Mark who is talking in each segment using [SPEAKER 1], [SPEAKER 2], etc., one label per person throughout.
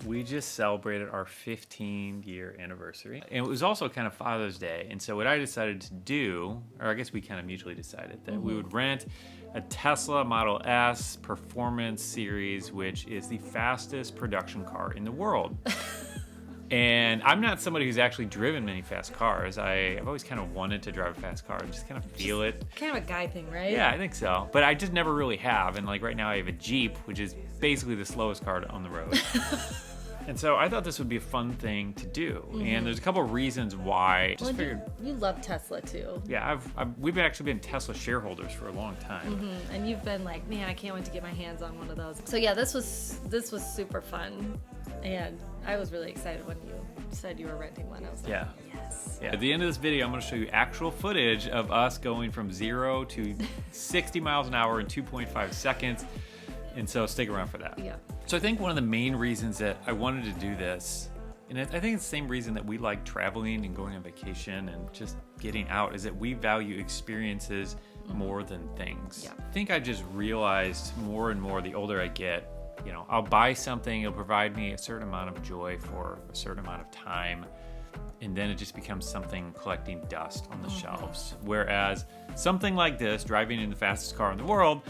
[SPEAKER 1] We just celebrated our 15-year anniversary. And it was also kind of Father's Day. And so what I decided to do, or I guess we kind of mutually decided, that we would rent a Tesla Model S Performance Series, which is the fastest production car in the world. And I'm not somebody who's actually driven many fast cars. I've always kind of wanted to drive a fast car and just kind of feel it.
[SPEAKER 2] Kind of a guy thing, right?
[SPEAKER 1] Yeah, I think so. But I just never really have. And like right now I have a Jeep, which is basically the slowest car on the road. And so I thought this would be a fun thing to do. And there's a couple of reasons why. Just figured.
[SPEAKER 2] You love Tesla too.
[SPEAKER 1] Yeah, we've actually been Tesla shareholders for a long time.
[SPEAKER 2] And you've been like, man, I can't wait to get my hands on one of those. So yeah, this was super fun. And I was really excited when you said you were renting one. I was like, yes.
[SPEAKER 1] Yeah. At the end of this video, I'm going to show you actual footage of us going from 0 to 60 miles an hour in 2.5 seconds. And so stick around for that.
[SPEAKER 2] Yeah.
[SPEAKER 1] So I think one of the main reasons that I wanted to do this, and I think it's the same reason that we like traveling and going on vacation and just getting out, is that we value experiences more than things.
[SPEAKER 2] Yeah.
[SPEAKER 1] I think I just realized more and more the older I get, I'll buy something, it'll provide me a certain amount of joy for a certain amount of time, and then it just becomes something collecting dust on the shelves. Whereas something like this, driving in the fastest car in the world,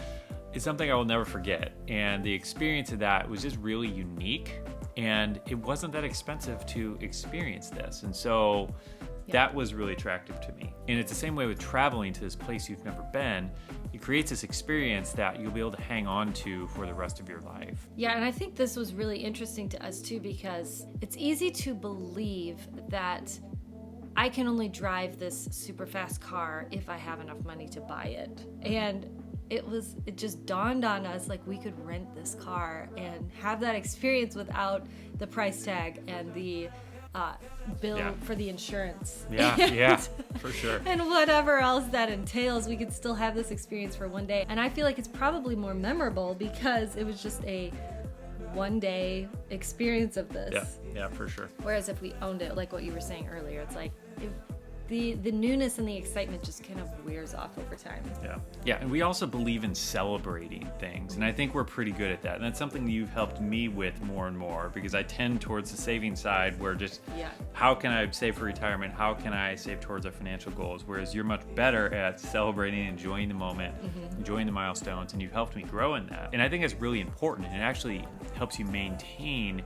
[SPEAKER 1] is something I will never forget. And the experience of that was just really unique, and it wasn't that expensive to experience this. And so that was really attractive to me. And it's the same way with traveling to this place you've never been. It creates this experience that you'll be able to hang on to for the rest of your life.
[SPEAKER 2] Yeah, and I think this was really interesting to us too, because it's easy to believe that I can only drive this super fast car if I have enough money to buy it. And it just dawned on us, like, we could rent this car and have that experience without the price tag and the bill for the insurance.
[SPEAKER 1] Yeah, for sure.
[SPEAKER 2] And whatever else that entails, we could still have this experience for one day. And I feel like it's probably more memorable because it was just a one-day experience of this.
[SPEAKER 1] Yeah, for sure.
[SPEAKER 2] Whereas if we owned it, like what you were saying earlier, it's like the newness and the excitement just kind of wears off over time.
[SPEAKER 1] Yeah, and we also believe in celebrating things, and I think we're pretty good at that. And that's something that you've helped me with more and more, because I tend towards the saving side, where just how can I save for retirement? How can I save towards our financial goals? Whereas you're much better at celebrating, enjoying the moment, enjoying the milestones, and you've helped me grow in that. And I think that's really important, and it actually helps you maintain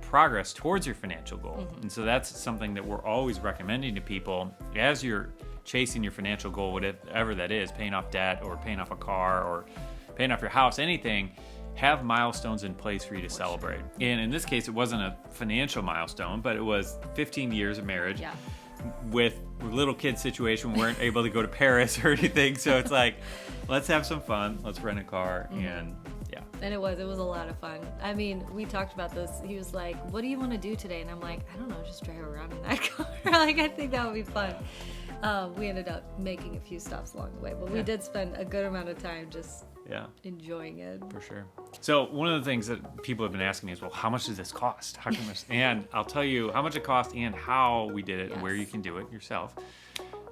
[SPEAKER 1] progress towards your financial goal. And so that's something that we're always recommending to people as you're chasing your financial goal, whatever that is, paying off debt or paying off a car or paying off your house, anything. Have milestones in place for you to celebrate. And in this case, it wasn't a financial milestone, but it was 15 years of marriage with a little kid situation. We weren't able to go to Paris or anything. So it's like, let's have some fun. Let's rent a car. And
[SPEAKER 2] it was a lot of fun. I mean, we talked about this. He was like, what do you want to do today? And I'm like, I don't know, just drive around in that car. Like, I think that would be fun. We ended up making a few stops along the way, but we did spend a good amount of time just enjoying it.
[SPEAKER 1] For sure. So one of the things that people have been asking me is, well, how much does this cost? How can this? And I'll tell you how much it cost and how we did it and where you can do it yourself.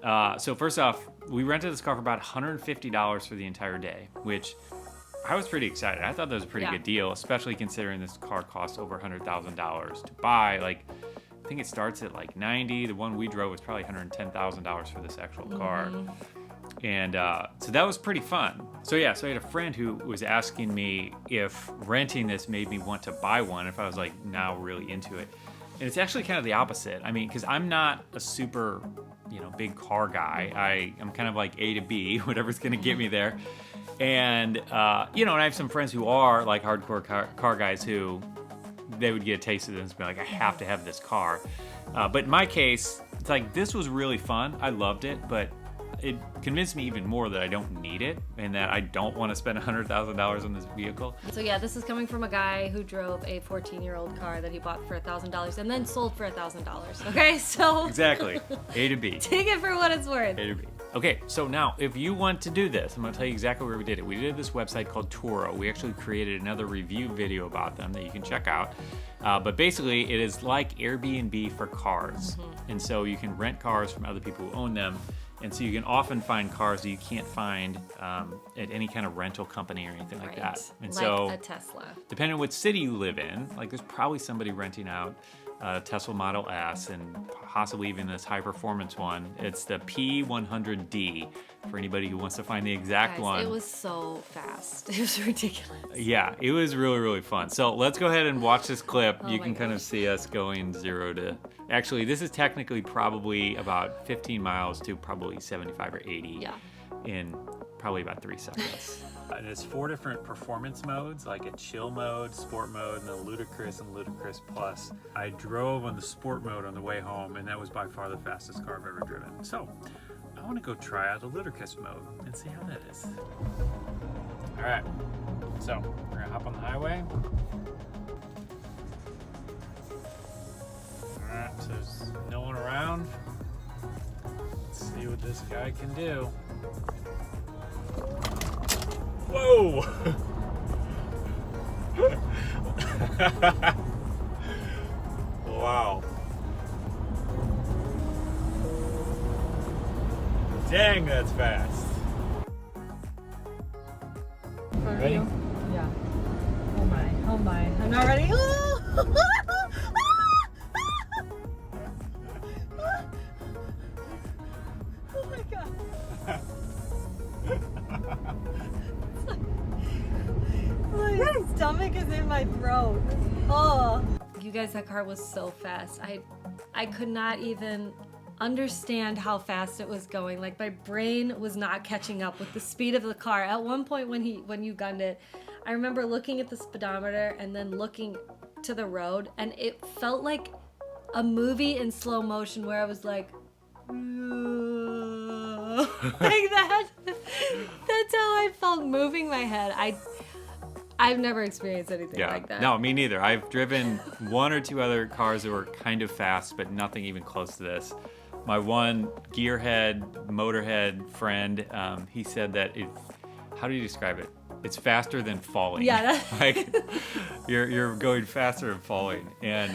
[SPEAKER 1] So first off, we rented this car for about $150 for the entire day, which I was pretty excited. I thought that was a pretty good deal, especially considering this car costs over $100,000 to buy. Like, I think it starts at like 90. The one we drove was probably $110,000 for this actual car. And so that was pretty fun. So I had a friend who was asking me if renting this made me want to buy one, if I was like now really into it. And it's actually kind of the opposite. I mean, because I'm not a super, big car guy. I'm kind of like A to B, whatever's going to get me there. And, and I have some friends who are like hardcore car guys who they would get a taste of this and be like, I have to have this car. But in my case, it's like, this was really fun. I loved it, but it convinced me even more that I don't need it and that I don't want to spend $100,000 on this vehicle.
[SPEAKER 2] So this is coming from a guy who drove a 14-year-old car that he bought for $1,000 and then sold for $1,000. Okay, so
[SPEAKER 1] exactly, A to B.
[SPEAKER 2] Take it for what it's worth.
[SPEAKER 1] A to B. Okay, so now if you want to do this, I'm going to tell you exactly where we did it. We did this website called Turo. We actually created another review video about them that you can check out. But basically, it is like Airbnb for cars. And so you can rent cars from other people who own them. And so you can often find cars that you can't find at any kind of rental company or anything like that. And
[SPEAKER 2] like
[SPEAKER 1] so,
[SPEAKER 2] a Tesla.
[SPEAKER 1] depending on what city you live in, like there's probably somebody renting out a Tesla Model S and possibly even this high performance one. It's the P100D for anybody who wants to find the exact
[SPEAKER 2] Guys,
[SPEAKER 1] one.
[SPEAKER 2] it was so fast. It was ridiculous.
[SPEAKER 1] Yeah, it was really, really fun. So let's go ahead and watch this clip.
[SPEAKER 2] Oh
[SPEAKER 1] You
[SPEAKER 2] my
[SPEAKER 1] can kind of
[SPEAKER 2] gosh.
[SPEAKER 1] see us going 0 to... Actually, this is technically probably about 15 miles to probably 75 or 80
[SPEAKER 2] Yeah.
[SPEAKER 1] in probably about 3 seconds. There's 4 different performance modes, like a chill mode, sport mode, and then ludicrous and ludicrous plus. I drove on the sport mode on the way home, and that was by far the fastest car I've ever driven. So I want to go try out the ludicrous mode and see how that is. All right, so we're gonna hop on the highway. All right, so there's no one around. Let's see what this guy can do. Whoa! Wow. Dang, that's fast. Ready?
[SPEAKER 2] Yeah. Oh my. Oh my. I'm not ready. Oh my god. My stomach is in my throat. Oh. You guys, that car was so fast. I could not even understand how fast it was going. Like my brain was not catching up with the speed of the car. At one point when you gunned it, I remember looking at the speedometer and then looking to the road, and it felt like a movie in slow motion where I was like like that. That's how I felt moving my head. I've never experienced anything like that.
[SPEAKER 1] No, me neither. I've driven 1 or 2 other cars that were kind of fast, but nothing even close to this. My one gearhead, motorhead friend, he said that how do you describe it? It's faster than falling.
[SPEAKER 2] Yeah.
[SPEAKER 1] Like you're going faster than falling, and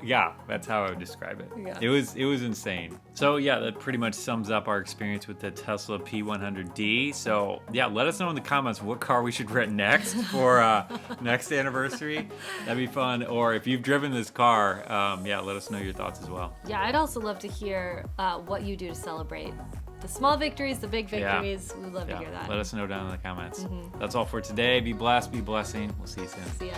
[SPEAKER 1] yeah, that's how I would describe it.
[SPEAKER 2] Yeah.
[SPEAKER 1] It was insane. So yeah, that pretty much sums up our experience with the Tesla P100D. So yeah, let us know in the comments what car we should rent next for next anniversary. That'd be fun. Or if you've driven this car, yeah, let us know your thoughts as well.
[SPEAKER 2] Yeah, I'd also love to hear what you do to celebrate the small victories, the big victories. We'd love to hear that.
[SPEAKER 1] Let us know down in the comments. That's all for today. Be blessed, be blessing. We'll see you soon.
[SPEAKER 2] See ya.